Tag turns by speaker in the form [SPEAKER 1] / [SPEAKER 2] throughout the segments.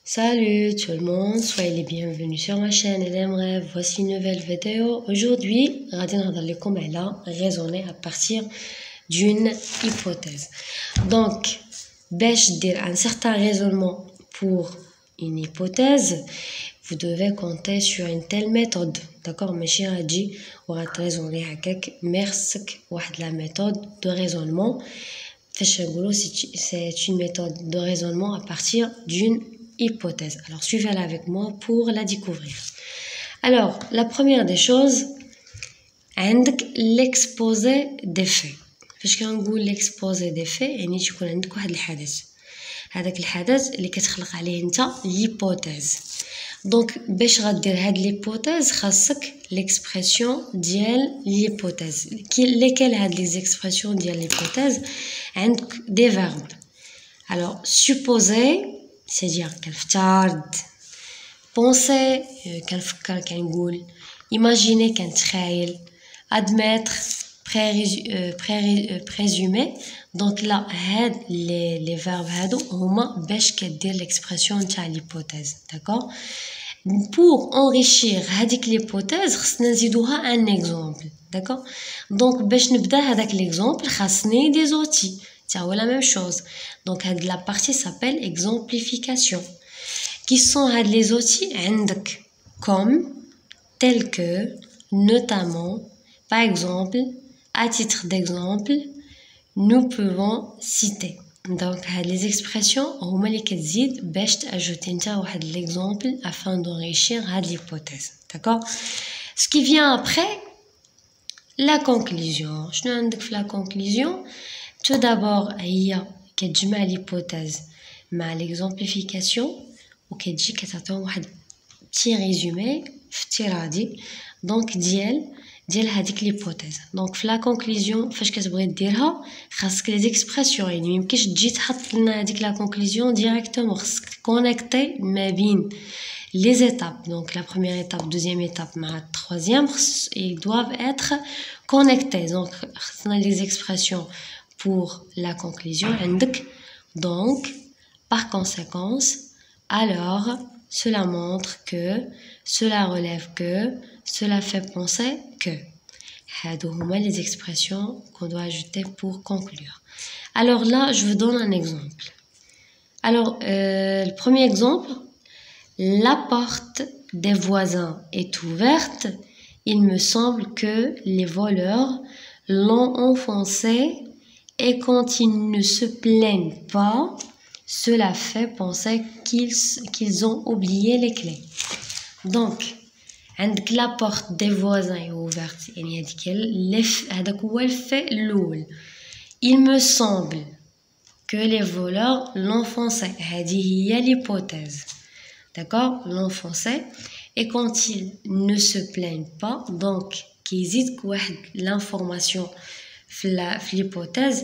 [SPEAKER 1] Salut tout le monde, soyez les bienvenus sur ma chaîne LMREV. Voici une nouvelle vidéo. Aujourd'hui, on va comment raisonner à partir d'une hypothèse. Donc, je dire un certain raisonnement pour une hypothèse, vous devez compter sur une telle méthode. D'accord, mais j'ai dit, on va raisonner avec la méthode de raisonnement. C'est une méthode de raisonnement à partir d'une hypothèse. Alors, suivez-la avec moi pour la découvrir. Alors, la première des choses, l'exposé des faits. فاش كنقول l'exposé des faits يعني تكون عندك واحد الحدث. هذاك الحدث اللي كتخلق عليه انت l'hypothèse. دونك باش غدير هاد l'hypothèse خاصك l'expression ديال l'hypothèse. lesquelles هاد les expressions ديال l'hypothèse عندك des verbes. Alors supposer c'est-à-dire كنفترض, penser كنفكر كنقول, imaginer كنتخيل, admettre présumer. Donc là les verbes هادو هما باش كدير l'expression تاع l'hypothèse. D'accord, pour enrichir هذيك l'hypothèse خصنا نزيدوها un exemple. D'accord, donc باش نبدا هذاك l'exemple خاصني des outils. C'est la même chose. Donc la partie s'appelle exemplification. Qui sont les outils comme, tels que, notamment, par exemple, à titre d'exemple, nous pouvons citer. Donc les expressions on les كتزيد باش ajouter l'exemple afin d'enrichir l'hypothèse. D'accord, ce qui vient après, la conclusion. Je n'ai la conclusion. Tout d'abord, il y a l'hypothèse مع l'exemplification وكتجي كتعطيهم واحد petit résumé افتراضي دونك ديال هذيك l'hypothèse. دونك في لا كونكلوزيون فاش كتبغي ديرها خاصك لي زيكسبرسيون, يعني ميمكنش تجي تحط لنا هذيك لا كونكلوزيون ديريكتومون, خاصك كونيكتي ما بين les étapes. Donc la première étape, deuxième étape, la troisième, ils doivent être connectés. Donc les expressions pour la conclusion. Donc par conséquence, alors cela montre que, cela relève que, cela fait penser que. Les expressions qu'on doit ajouter pour conclure. Alors là, je vous donne un exemple. Alors le premier exemple, la porte des voisins est ouverte. Il me semble que les voleurs l'ont enfoncée et quand ils ne se plaignent pas, cela fait penser qu'ils ont oublié les clés. Donc, la porte des voisins est ouverte. Il me semble que les voleurs l'ont enfoncé. C'est l'hypothèse. D'accord, l'enfoncer. Et quand ils ne se plaignent pas, donc qu'ils aient l'information l'hypothèse,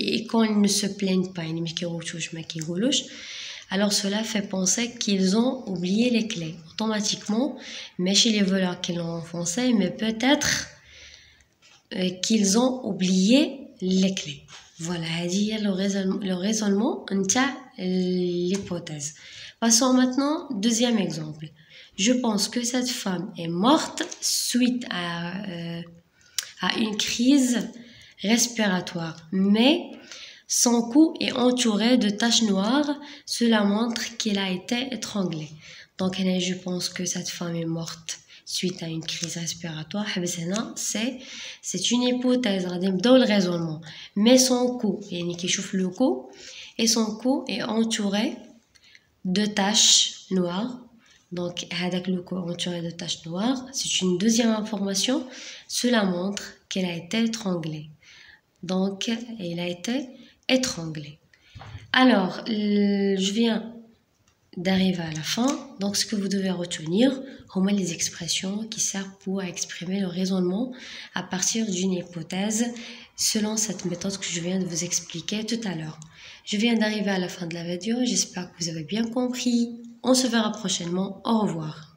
[SPEAKER 1] et quand ils ne se plaignent pas, alors cela fait penser qu'ils ont oublié les clés. Automatiquement, mais chez les voleurs qui l'ont enfoncé, mais peut-être qu'ils ont oublié les clés. Voilà, c'est le raisonnement de l'hypothèse. Passons maintenant au deuxième exemple. Je pense que cette femme est morte suite à une crise respiratoire, mais son cou est entouré de taches noires. Cela montre qu'elle a été étranglée. Donc je pense que cette femme est morte suite à une crise respiratoire. C'est une hypothèse, dans le raisonnement. Mais son cou, le cou, et son cou est entouré de taches noires. Donc le cou entouré de taches noires, c'est une deuxième information. Cela montre qu'elle a été étranglée. Donc elle a été étranglée. Alors je viens d'arriver à la fin. Donc ce que vous devez retenir, les expressions qui servent pour exprimer le raisonnement à partir d'une hypothèse selon cette méthode que je viens de vous expliquer tout à l'heure. Je viens d'arriver à la fin de la vidéo, j'espère que vous avez bien compris. On se verra prochainement, au revoir.